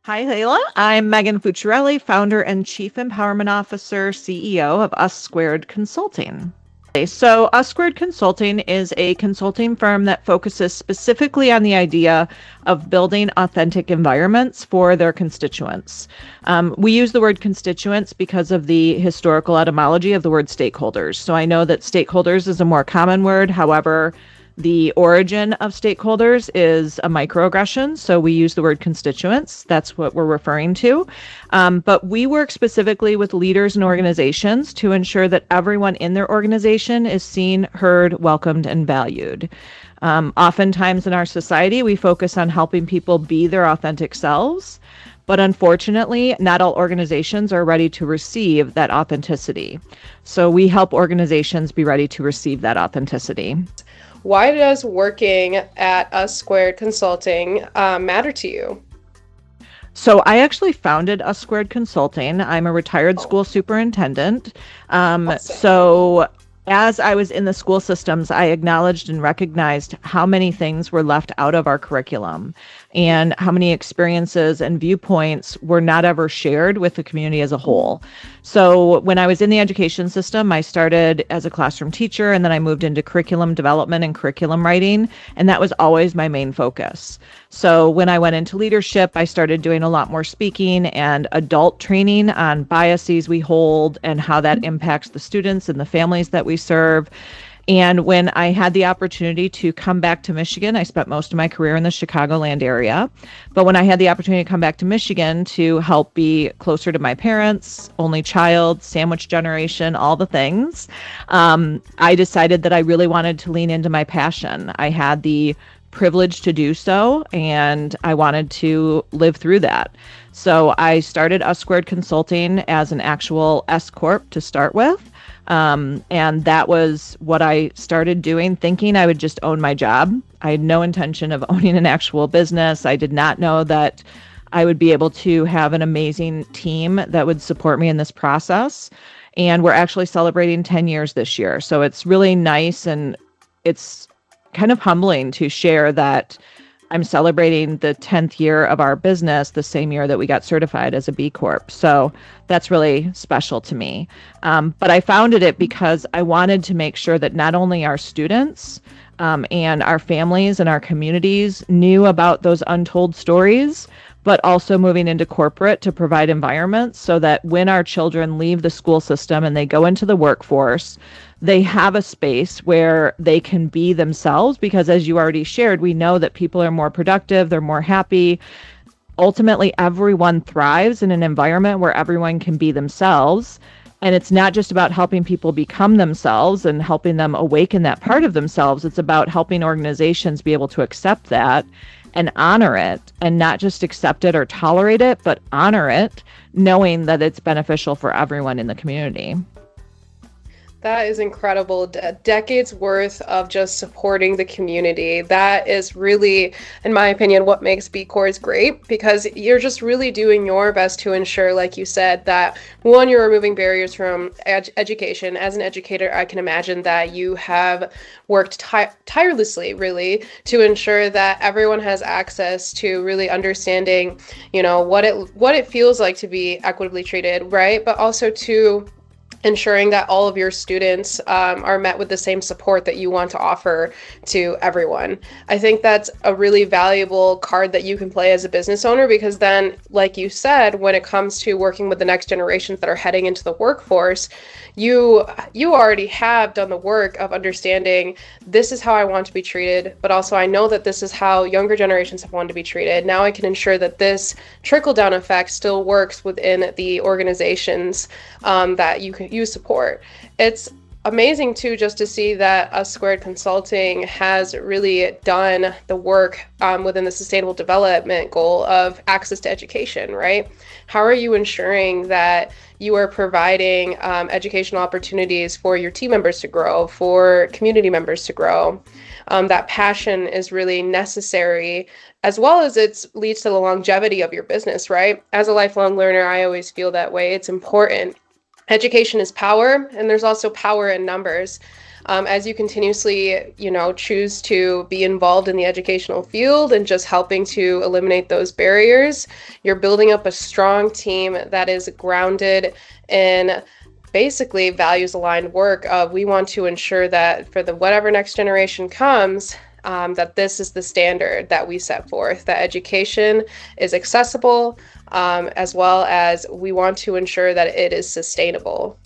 Hi, Layla. I'm Megan Fuciarelli, founder and chief empowerment officer, CEO of Us Squared Consulting. So, Us Squared Consulting is a consulting firm that focuses specifically on the idea of building authentic environments for their constituents. We use the word constituents because of the historical etymology of the word stakeholders. So, I know that stakeholders is a more common word. However, the origin of stakeholders is a microaggression, so we use the word constituents. That's what we're referring to. But we work specifically with leaders and organizations to ensure that everyone in their organization is seen, heard, welcomed, and valued. Oftentimes in our society, we focus on helping people be their authentic selves. But unfortunately, not all organizations are ready to receive that authenticity. So we help organizations be ready to receive that authenticity. Why does working at Us Squared Consulting matter to you? So I actually founded Us Squared Consulting. I'm a retired school superintendent. Awesome. So as I was in the school systems, I acknowledged and recognized how many things were left out of our curriculum and how many experiences and viewpoints were not ever shared with the community as a whole. So when I was in the education system, I started as a classroom teacher, and then I moved into curriculum development and curriculum writing, and that was always my main focus. So when I went into leadership, I started doing a lot more speaking and adult training on biases we hold and how that impacts the students and the families that we serve. And when I had the opportunity to come back to Michigan, I spent most of my career in the Chicagoland area. But when I had the opportunity to come back to Michigan to help be closer to my parents, only child, sandwich generation, all the things, I decided that I really wanted to lean into my passion. I had the privilege to do so, and I wanted to live through that. So I started Us Squared Consulting as an actual S Corp to start with. And that was what I started doing, thinking I would just own my job. I had no intention of owning an actual business. I did not know that I would be able to have an amazing team that would support me in this process. And we're actually celebrating 10 years this year. So it's really nice, and it's kind of humbling to share that I'm celebrating the 10th year of our business the same year that we got certified as a B Corp. So that's really special to me. But I founded it because I wanted to make sure that not only our students and our families and our communities knew about those untold stories, but also moving into corporate to provide environments so that when our children leave the school system and they go into the workforce, they have a space where they can be themselves, because as you already shared, we know that people are more productive, they're more happy. Ultimately, everyone thrives in an environment where everyone can be themselves. And it's not just about helping people become themselves and helping them awaken that part of themselves. It's about helping organizations be able to accept that and honor it, and not just accept it or tolerate it, but honor it, knowing that it's beneficial for everyone in the community. That is incredible. Decades worth of just supporting the community. That is really, in my opinion, what makes B Corps great, because you're just really doing your best to ensure, like you said, that one, you're removing barriers from education. As an educator, I can imagine that you have worked tirelessly, really, to ensure that everyone has access to really understanding, what it feels like to be equitably treated, right? But also to ensuring that all of your students are met with the same support that you want to offer to everyone. I think that's a really valuable card that you can play as a business owner, because then, like you said, when it comes to working with the next generations that are heading into the workforce, you already have done the work of understanding, this is how I want to be treated, but also I know that this is how younger generations have wanted to be treated. Now I can ensure that this trickle-down effect still works within the organizations that you support. It's amazing too, just to see that Us Squared Consulting has really done the work within the sustainable development goal of access to education, right? How are you ensuring that you are providing educational opportunities for your team members to grow, for community members to grow? That passion is really necessary, as well as it leads to the longevity of your business, right? As a lifelong learner, I always feel that way. It's important. Education is power, and there's also power in numbers. as you continuously, choose to be involved in the educational field and just helping to eliminate those barriers, you're building up a strong team that is grounded in basically values aligned work of we want to ensure that for the whatever next generation comes, that this is the standard that we set forth, that education is accessible, as well as we want to ensure that it is sustainable.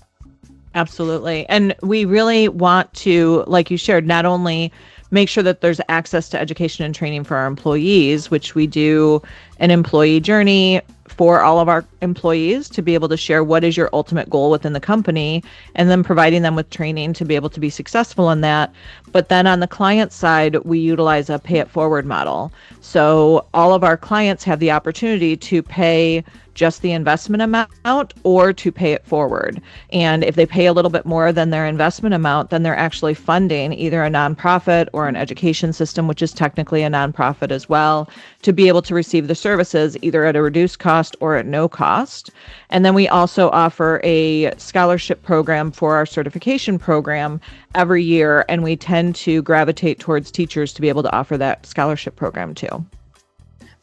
Absolutely. And we really want to, like you shared, not only make sure that there's access to education and training for our employees, which we do an employee journey for all of our employees to be able to share what is your ultimate goal within the company, and then providing them with training to be able to be successful in that. But then on the client side, we utilize a pay it forward model. So all of our clients have the opportunity to pay just the investment amount or to pay it forward. And if they pay a little bit more than their investment amount, then they're actually funding either a nonprofit or an education system, which is technically a nonprofit as well, to be able to receive the services either at a reduced cost or at no cost. And then we also offer a scholarship program for our certification program every year, and we tend to gravitate towards teachers to be able to offer that scholarship program too.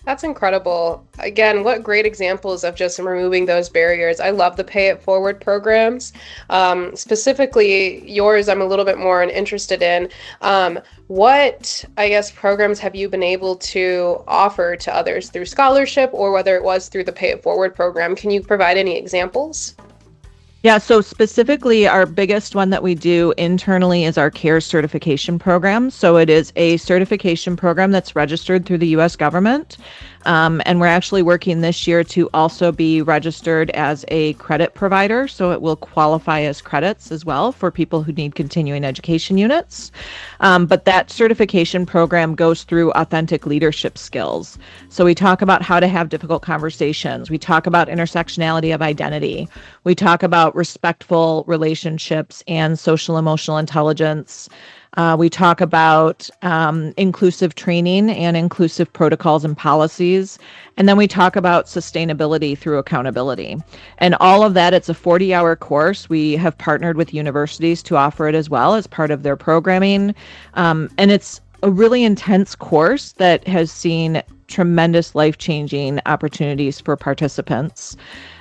That's incredible. Again, what great examples of just removing those barriers. I love the pay it forward programs. Specifically yours, I'm a little bit more interested in. What, I guess, programs have you been able to offer to others through scholarship or whether it was through the pay it forward program? Can you provide any examples? Yeah, so specifically, our biggest one that we do internally is our CARES certification program. So it is a certification program that's registered through the U.S. government. And we're actually working this year to also be registered as a credit provider. So it will qualify as credits as well for people who need continuing education units. But that certification program goes through authentic leadership skills. So we talk about how to have difficult conversations. We talk about intersectionality of identity. We talk about respectful relationships and social emotional intelligence. We talk about inclusive training and inclusive protocols and policies. And then we talk about sustainability through accountability. And all of that, it's a 40-hour course. We have partnered with universities to offer it as well as part of their programming. And it's a really intense course that has seen tremendous life-changing opportunities for participants.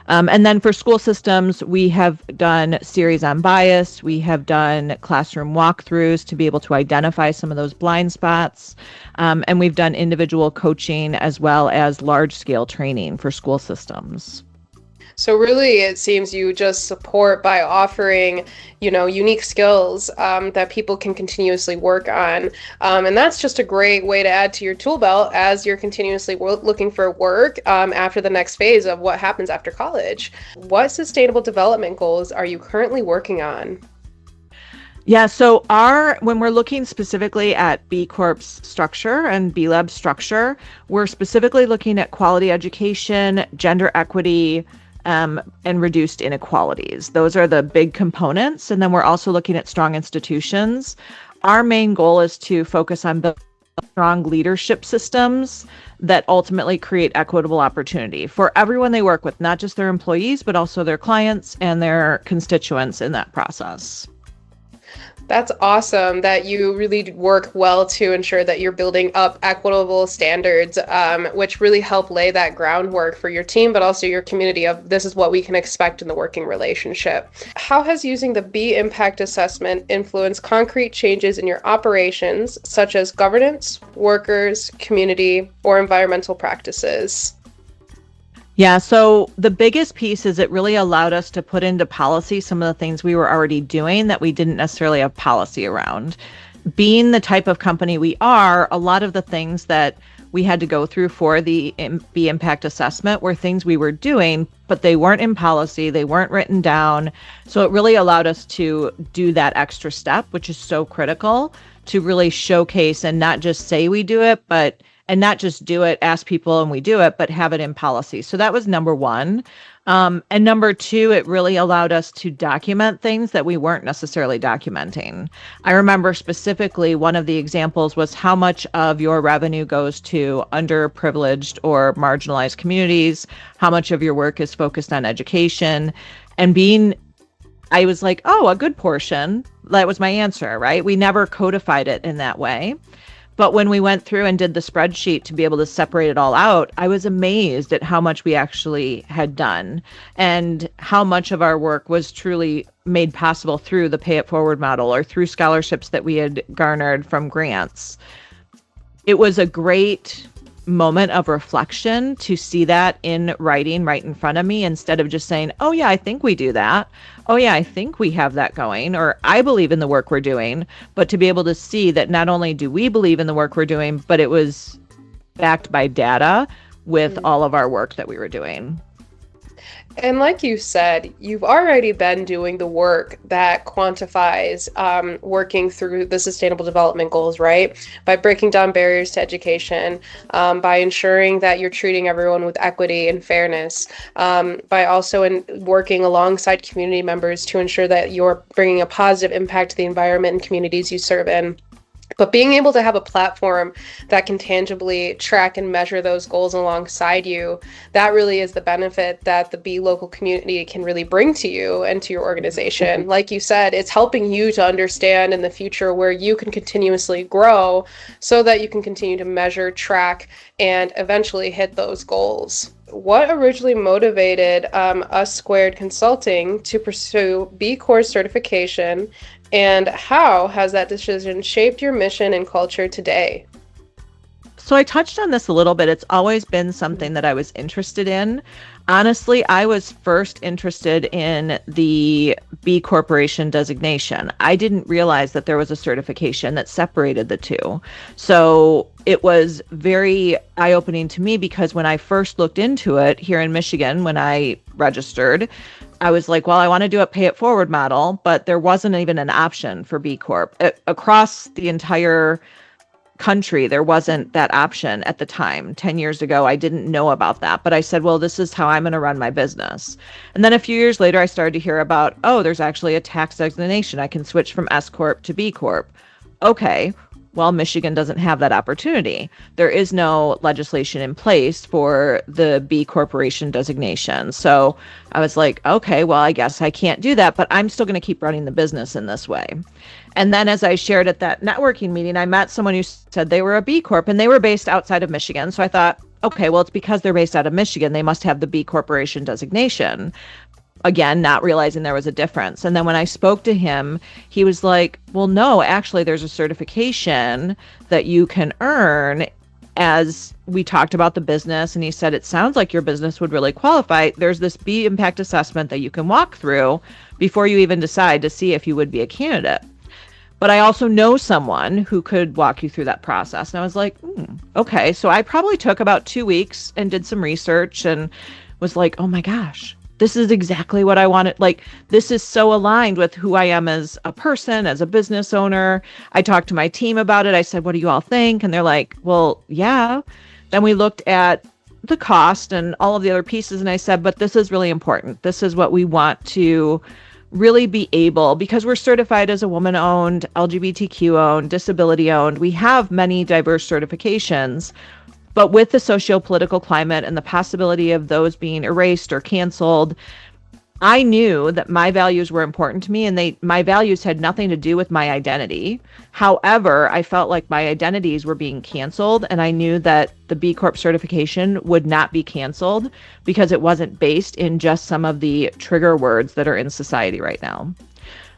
And then for school systems, we have done series on bias. We have done classroom walkthroughs to be able to identify some of those blind spots. And we've done individual coaching as well as large-scale training for school systems. So really, it seems you just support by offering, unique skills that people can continuously work on. And that's just a great way to add to your tool belt as you're continuously looking for work after the next phase of what happens after college. What sustainable development goals are you currently working on? Yeah, so when we're looking specifically at B Corp's structure and B Lab structure, we're specifically looking at quality education, gender equity, and reduced inequalities. Those are the big components. And then we're also looking at strong institutions. Our main goal is to focus on building strong leadership systems that ultimately create equitable opportunity for everyone they work with, not just their employees, but also their clients and their constituents in that process. That's awesome that you really work well to ensure that you're building up equitable standards, which really help lay that groundwork for your team, but also your community of this is what we can expect in the working relationship. How has using the B Impact Assessment influenced concrete changes in your operations, such as governance, workers, community, or environmental practices? Yeah, so the biggest piece is it really allowed us to put into policy some of the things we were already doing that we didn't necessarily have policy around. Being the type of company we are, a lot of the things that we had to go through for the B Impact Assessment were things we were doing, but they weren't in policy, they weren't written down. So it really allowed us to do that extra step, which is so critical to really showcase and not just say we do it, and not just do it, ask people and we do it, but have it in policy. So that was number one. And number two, it really allowed us to document things that we weren't necessarily documenting. I remember specifically one of the examples was how much of your revenue goes to underprivileged or marginalized communities, how much of your work is focused on education, and I was like, oh, a good portion, That was my answer, right? We never codified it in that way. But when we went through and did the spreadsheet to be able to separate it all out, I was amazed at how much we actually had done and how much of our work was truly made possible through the pay it forward model or through scholarships that we had garnered from grants. It was a great moment of reflection to see that in writing right in front of me, instead of just saying, oh yeah, I think we do that. Oh yeah, I think we have that going, or I believe in the work we're doing. But to be able to see that not only do we believe in the work we're doing, but it was backed by data with all of our work that we were doing. And like you said, you've already been doing the work that quantifies working through the Sustainable Development Goals, right? By breaking down barriers to education, by ensuring that you're treating everyone with equity and fairness, by also working alongside community members to ensure that you're bringing a positive impact to the environment and communities you serve in. But being able to have a platform that can tangibly track and measure those goals alongside you, that really is the benefit that the Be Local community can really bring to you and to your organization. Like you said, it's helping you to understand in the future where you can continuously grow so that you can continue to measure, track, and eventually hit those goals. What originally motivated Us Squared Consulting to pursue B Corp certification, and how has that decision shaped your mission and culture today? So I touched on this a little bit. It's always been something that I was interested in. Honestly, I was first interested in the B Corporation designation. I didn't realize that there was a certification that separated the two. So it was very eye-opening to me, because when I first looked into it here in Michigan, when I registered, I was like, well, I want to do a pay it forward model, but there wasn't even an option for B Corp. Across the entire country, there wasn't that option at the time. 10 years ago, I didn't know about that, but I said, well, this is how I'm going to run my business. And then a few years later, I started to hear about, oh, there's actually a tax designation. I can switch from S Corp to B Corp. Okay. Well, Michigan doesn't have that opportunity. There is no legislation in place for the B Corporation designation. So I was like, okay, well, I guess I can't do that, but I'm still going to keep running the business in this way. And then as I shared at that networking meeting, I met someone who said they were a B Corp and they were based outside of Michigan. So I thought, okay, well, it's because they're based out of Michigan, they must have the B Corporation designation. Again, not realizing there was a difference. And then when I spoke to him, he was like, well, no, actually, there's a certification that you can earn. As we talked about the business, and he said, it sounds like your business would really qualify. There's this B impact assessment that you can walk through before you even decide to see if you would be a candidate. But I also know someone who could walk you through that process. And I was like, okay. So I probably took about 2 weeks and did some research and was like, oh my gosh, this is exactly what I wanted. Like, this is so aligned with who I am as a person, as a business owner. I talked to my team about it. I said, what do you all think? And they're like, well, yeah. Then we looked at the cost and all of the other pieces. And I said, but this is really important. This is what we want to really be able, because we're certified as a woman-owned, LGBTQ-owned, disability-owned. We have many diverse certifications. But with the socio-political climate and the possibility of those being erased or canceled, I knew that my values were important to me, and my values had nothing to do with my identity. However, I felt like my identities were being canceled, and I knew that the B Corp certification would not be canceled because it wasn't based in just some of the trigger words that are in society right now.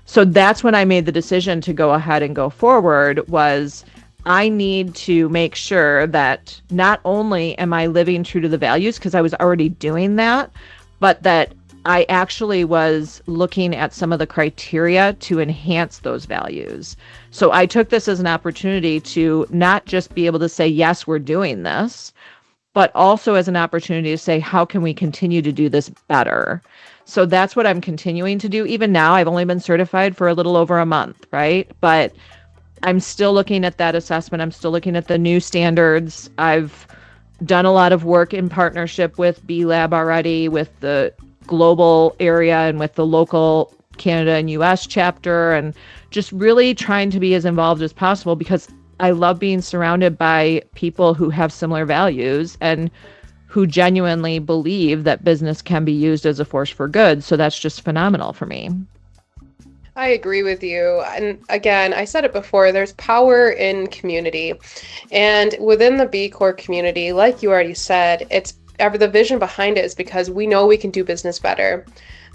So that's when I made the decision to go ahead and go forward. Was I need to make sure that not only am I living true to the values, because I was already doing that, but that I actually was looking at some of the criteria to enhance those values. So I took this as an opportunity to not just be able to say, yes, we're doing this, but also as an opportunity to say, how can we continue to do this better? So that's what I'm continuing to do. Even now, I've only been certified for a little over a month, right? But I'm still looking at that assessment. I'm still looking at the new standards. I've done a lot of work in partnership with B Lab already, with the global area and with the local Canada and US chapter, and just really trying to be as involved as possible, because I love being surrounded by people who have similar values and who genuinely believe that business can be used as a force for good. So that's just phenomenal for me. I agree with you. And again, I said it before, there's power in community. And within the B Corp community, like you already said, the vision behind it is because we know we can do business better.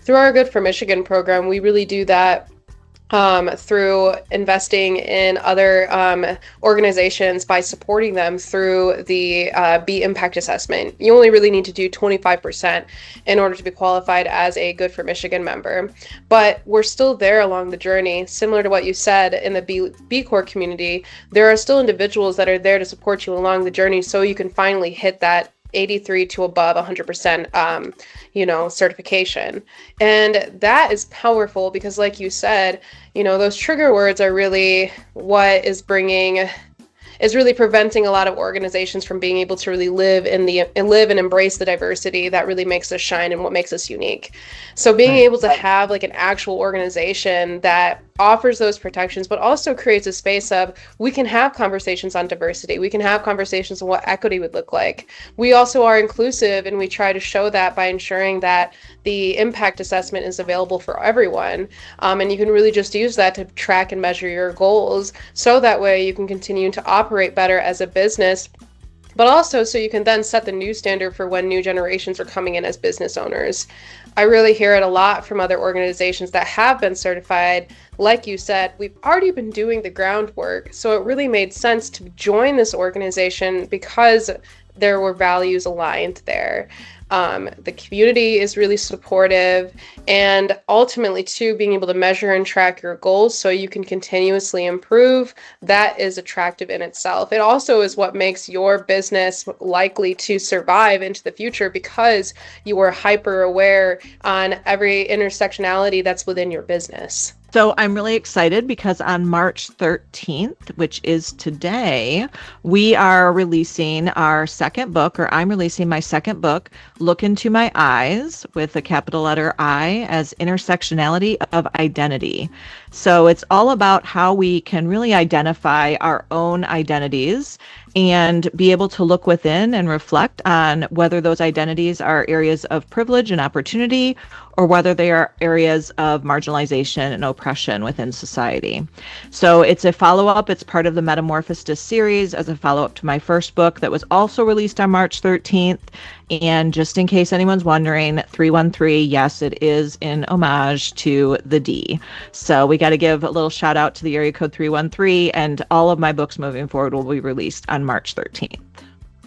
Through our Good for Michigan program, we really do that through investing in other organizations by supporting them through the B Impact Assessment. You only really need to do 25% in order to be qualified as a Good for Michigan member. But we're still there along the journey. Similar to what you said in the B Corp community, there are still individuals that are there to support you along the journey so you can finally hit that 83 to above 100% certification. And that is powerful because, like you said, those trigger words are really what is really preventing a lot of organizations from being able to really live and embrace the diversity that really makes us shine and what makes us unique. So being able to have like an actual organization that offers those protections, but also creates a space of we can have conversations on diversity. We can have conversations on what equity would look like. We also are inclusive, and we try to show that by ensuring that the impact assessment is available for everyone. And you can really just use that to track and measure your goals. So that way you can continue to operate better as a business, but also so you can then set the new standard for when new generations are coming in as business owners. I really hear it a lot from other organizations that have been certified. Like you said, we've already been doing the groundwork, so it really made sense to join this organization because there were values aligned there. The community is really supportive, and ultimately too, being able to measure and track your goals so you can continuously improve, that is attractive in itself. It also is what makes your business likely to survive into the future because you are hyper aware on every intersectionality that's within your business. So I'm really excited because on March 13th, which is today, we are releasing our second book, or I'm releasing my second book, Look Into My Eyes, with a capital letter I, as intersectionality of identity. So it's all about how we can really identify our own identities and be able to look within and reflect on whether those identities are areas of privilege and opportunity, or whether they are areas of marginalization and oppression within society. So it's a follow-up. It's part of the Metamorphosis series as a follow-up to my first book that was also released on March 13th. And just in case anyone's wondering, 313, yes, it is in homage to the D. So we got to give a little shout out to the area code 313, and all of my books moving forward will be released on March 13th.